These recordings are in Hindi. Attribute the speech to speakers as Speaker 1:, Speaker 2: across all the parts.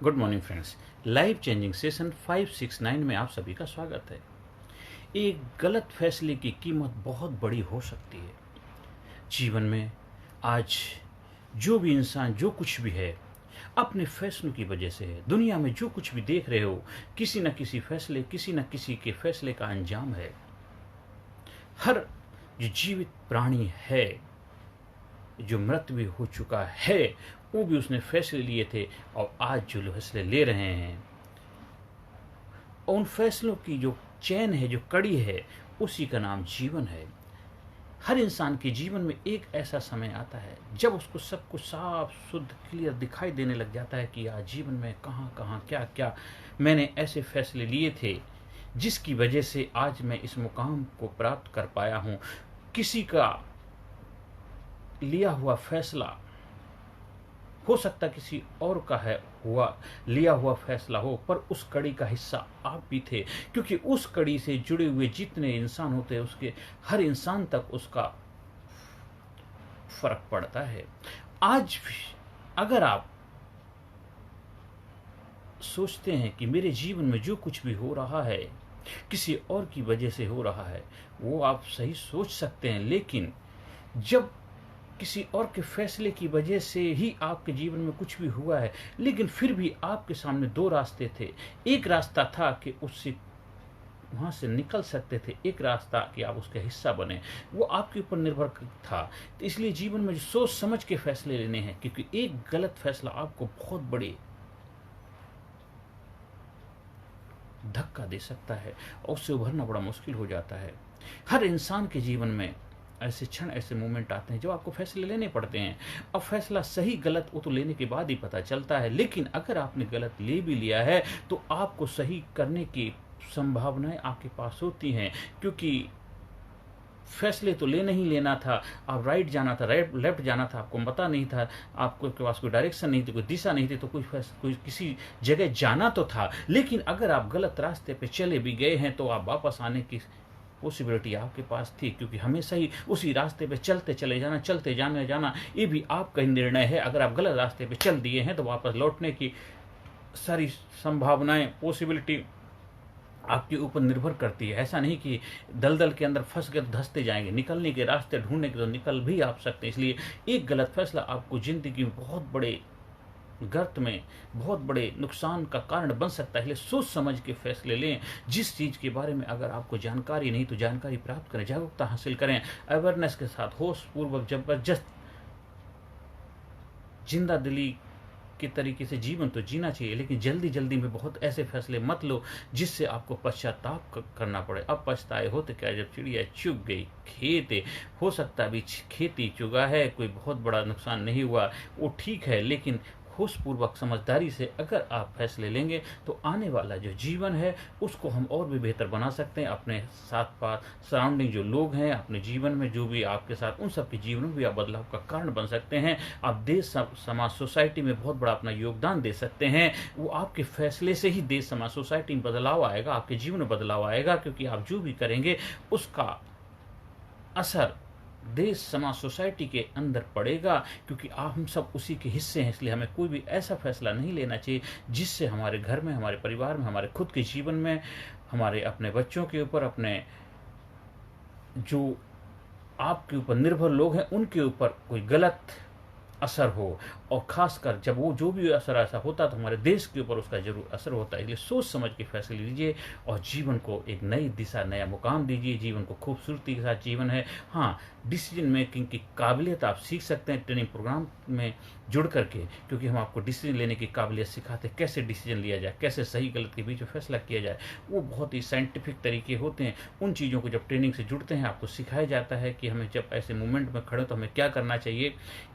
Speaker 1: Good morning friends. Life changing session 569 में आप सभी का स्वागत है। एक गलत फैसले की कीमत बहुत बड़ी हो सकती है। जीवन में आज जो भी इंसान जो कुछ भी है अपने फैसलों की वजह से है। दुनिया में जो कुछ भी देख रहे हो किसी न किसी फैसले किसी न किसी के फैसले का अंजाम है। हर जो जीवित प्राणी है जो मृत भी हो चुका है वो भी उसने फैसले लिए थे और आज जो फैसले ले रहे हैं उन फैसलों की जो चैन है जो कड़ी है उसी का नाम जीवन है। हर इंसान के जीवन में एक ऐसा समय आता है जब उसको सब कुछ साफ शुद्ध क्लियर दिखाई देने लग जाता है कि आज जीवन में कहाँ कहाँ क्या क्या मैंने ऐसे फैसले लिए थे जिसकी वजह से आज मैं इस मुकाम को प्राप्त कर पाया हूँ। किसी का लिया हुआ फैसला हो सकता किसी और का है लिया हुआ फैसला हो, पर उस कड़ी का हिस्सा आप भी थे, क्योंकि उस कड़ी से जुड़े हुए जितने इंसान होते हैं उसके हर इंसान तक उसका फर्क पड़ता है। आज भी अगर आप सोचते हैं कि मेरे जीवन में जो कुछ भी हो रहा है किसी और की वजह से हो रहा है, वो आप सही सोच सकते हैं, लेकिन जब किसी और के फैसले की वजह से ही आपके जीवन में कुछ भी हुआ है, लेकिन फिर भी आपके सामने दो रास्ते थे। एक रास्ता था कि उससे वहाँ से निकल सकते थे, एक रास्ता कि आप उसका हिस्सा बने, वो आपके ऊपर निर्भर था। तो इसलिए जीवन में जो सोच समझ के फैसले लेने हैं, क्योंकि एक गलत फैसला आपको बहुत बड़ी धक्का दे सकता है और उससे उभरना बड़ा मुश्किल हो जाता है। हर इंसान के जीवन में ऐसे क्षण ऐसे मोमेंट आते हैं जब आपको फैसले लेने पड़ते हैं। अब फैसला सही गलत वो तो लेने के बाद ही पता चलता है, लेकिन अगर आपने गलत ले भी लिया है तो आपको सही करने की संभावनाएं आपके पास होती हैं, क्योंकि फैसले तो लेना ही लेना था। आप राइट जाना था, राइट लेफ्ट जाना था, आपको पता नहीं था, आपको के पास कोई डायरेक्शन नहीं थी, कोई दिशा नहीं थी, तो कोई किसी जगह जाना तो था। लेकिन अगर आप गलत रास्ते पे चले भी गए हैं तो आप वापस आने की पॉसिबिलिटी आपके पास थी, क्योंकि हमेशा ही उसी रास्ते पे चलते जाना ये भी आपका ही निर्णय है। अगर आप गलत रास्ते पे चल दिए हैं तो वापस लौटने की सारी संभावनाएं पॉसिबिलिटी आपके ऊपर निर्भर करती है। ऐसा नहीं कि दलदल के अंदर फंस कर धंसते जाएंगे, निकलने के रास्ते ढूंढने के तो निकल भी आप सकते हैं। इसलिए एक गलत फैसला आपको जिंदगी में बहुत बड़े गर्त में बहुत बड़े नुकसान का कारण बन सकता है। इसलिए सोच समझ के फैसले लें। जिस चीज़ के बारे में अगर आपको जानकारी नहीं तो जानकारी प्राप्त करें, जागरूकता हासिल करें, अवेयरनेस के साथ होश पूर्वक जबरदस्त जिंदा दिली के तरीके से जीवन तो जीना चाहिए, लेकिन जल्दी जल्दी में बहुत ऐसे फैसले मत लो जिससे आपको पश्चाताप करना पड़े। अब पछताए हो तो क्या, जब चिड़िया चुग गई खेत। हो सकता है अभी खेती चुगा है, कोई बहुत बड़ा नुकसान नहीं हुआ, वो ठीक है, लेकिन होशपूर्वक समझदारी से अगर आप फैसले लेंगे तो आने वाला जो जीवन है उसको हम और भी बेहतर बना सकते हैं। अपने साथ पास सराउंडिंग जो लोग हैं, अपने जीवन में जो भी आपके साथ, उन सब के जीवन में भी आप बदलाव का कारण बन सकते हैं। आप देश समाज सोसाइटी में बहुत बड़ा अपना योगदान दे सकते हैं। वो आपके फैसले से ही देश समाज सोसाइटी में बदलाव आएगा, आपके जीवन में बदलाव आएगा, क्योंकि आप जो भी करेंगे उसका असर देश समाज सोसाइटी के अंदर पड़ेगा, क्योंकि हम सब उसी के हिस्से हैं। इसलिए हमें कोई भी ऐसा फैसला नहीं लेना चाहिए जिससे हमारे घर में, हमारे परिवार में, हमारे खुद के जीवन में, हमारे अपने बच्चों के ऊपर, अपने जो आपके ऊपर निर्भर लोग हैं उनके ऊपर कोई गलत असर हो। और खासकर जब वो जो भी असर ऐसा होता तो हमारे देश के ऊपर उसका जरूर असर होता है। इसलिए सोच समझ के फैसले लीजिए और जीवन को एक नई दिशा, नया मुकाम दीजिए। जीवन को खूबसूरती के साथ जीवन है। हाँ, डिसीजन मेकिंग की काबिलियत आप सीख सकते हैं ट्रेनिंग प्रोग्राम में जुड़ करके, क्योंकि हम आपको डिसीजन लेने की काबिलियत सिखाते हैं, कैसे डिसीजन लिया जाए, कैसे सही गलत के बीच में फैसला किया जाए। वो बहुत ही साइंटिफिक तरीके होते हैं। उन चीज़ों को जब ट्रेनिंग से जुड़ते हैं आपको सिखाया जाता है कि हमें जब ऐसे मोमेंट में खड़े तो हमें क्या करना चाहिए,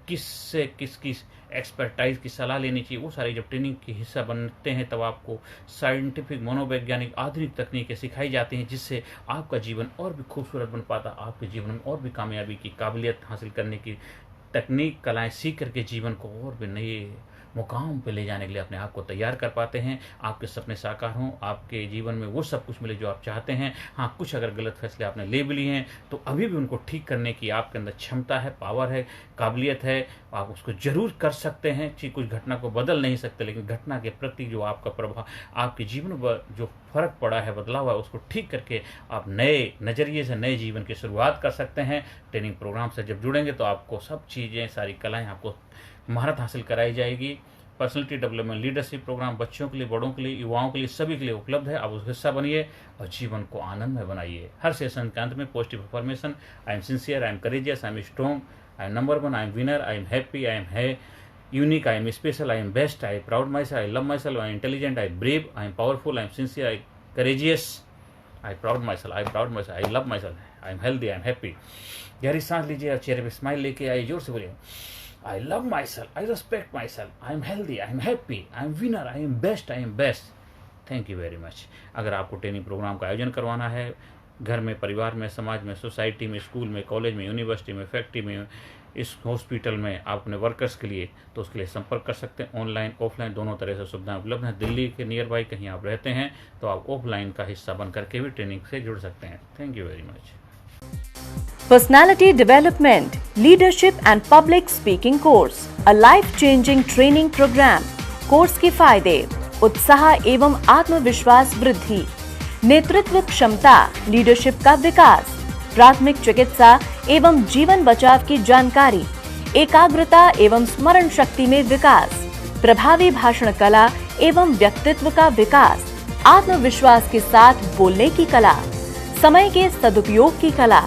Speaker 1: किससे किसकी एक्सपर्टाइज की सलाह लेनी चाहिए। वो सारी जब ट्रेनिंग के हिस्सा बनते हैं तब आपको साइंटिफिक, मनोवैज्ञानिक, आधुनिक तकनीकें सिखाई जाती हैं, जिससे आपका जीवन और भी खूबसूरत बन पाता, आपके जीवन में और भी कामयाबी की काबिलियत हासिल करने की तकनीक, कलाएं सीख करके जीवन को और भी नए मुकाम पे ले जाने के लिए अपने आप को तैयार कर पाते हैं, आपके सपने साकार हों, आपके जीवन में वो सब कुछ मिले जो आप चाहते हैं। हाँ, कुछ अगर गलत फैसले आपने ले भी लिए हैं तो अभी भी उनको ठीक करने की आपके अंदर क्षमता है, पावर है, काबिलियत है, आप उसको ज़रूर कर सकते हैं। कि कुछ घटना को बदल नहीं सकते, लेकिन घटना के प्रति जो आपका प्रभाव, आपके जीवन पर जो फ़र्क पड़ा है, बदलाव है, उसको ठीक करके आप नए नज़रिए से नए जीवन की शुरुआत कर सकते हैं। ट्रेनिंग प्रोग्राम से जब जुड़ेंगे तो आपको सब चीज़ें, सारी कलाएँ, आपको महारत हासिल कराई जाएगी। पर्सनैलिटी डेवलपमेंट लीडरशिप प्रोग्राम बच्चों के लिए, बड़ों के लिए, युवाओं के लिए, सभी के लिए उपलब्ध है। आप उसका हिस्सा बनिए और जीवन को आनंदमय बनाइए। हर सेशन के अंत में positive affirmation, I am sincere, I am courageous, I am strong, I am number one, I am winner, I am happy, I am है unique, I am special, I am best, I proud my self, I love my self, I am intelligent, I brave, I am powerful, I am sincere, I courageous, I proud my self, I proud my self, I love my self, I am healthy, I am happy. गहरी सांस लीजिए और चेहरे पे स्माइल लेके आइए, जोर से बोलिए, I love myself, I respect myself, I am healthy, I am happy, I am winner, I am best, I am best. Thank you very much. अगर आपको ट्रेनिंग प्रोग्राम का आयोजन करवाना है, घर में, परिवार में, समाज में, सोसाइटी में, स्कूल में, कॉलेज में, यूनिवर्सिटी में, फैक्ट्री में, इस हॉस्पिटल में, आप अपने वर्कर्स के लिए, तो उसके लिए संपर्क कर सकते हैं। ऑनलाइन, ऑफलाइन दोनों तरह से सुविधाएं उपलब्ध हैं। दिल्ली के नियर बाई कहीं आप रहते हैं तो आप ऑफलाइन का हिस्सा बन करके भी ट्रेनिंग से जुड़ सकते हैं। Thank you very much.
Speaker 2: Personality Development, Leadership and Public Speaking Course, a life-changing training program. Course के फायदे: उत्साह एवं आत्मविश्वास वृद्धि, नेतृत्व क्षमता, लीडरशिप का विकास, प्राथमिक चिकित्सा एवं जीवन बचाव की जानकारी, एकाग्रता एवं स्मरण शक्ति में विकास, प्रभावी भाषण कला एवं व्यक्तित्व का विकास, आत्मविश्वास के साथ बोलने की कला, समय के सदुपयोग की कला,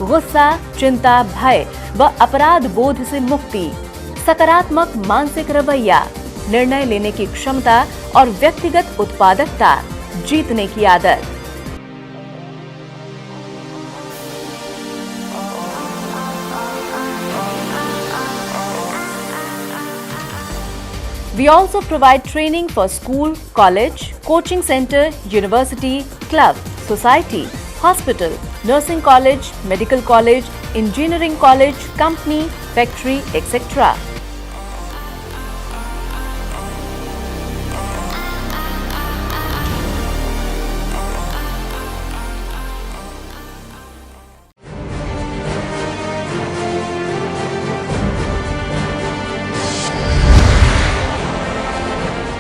Speaker 2: गुस्सा, चिंता, भय व अपराध बोध से मुक्ति, सकारात्मक मानसिक रवैया, निर्णय लेने की क्षमता और व्यक्तिगत उत्पादकता, जीतने की आदत। We also provide training for school, college, coaching center, university, club, society, hospital, nursing college, medical college, engineering college, company, factory, etc.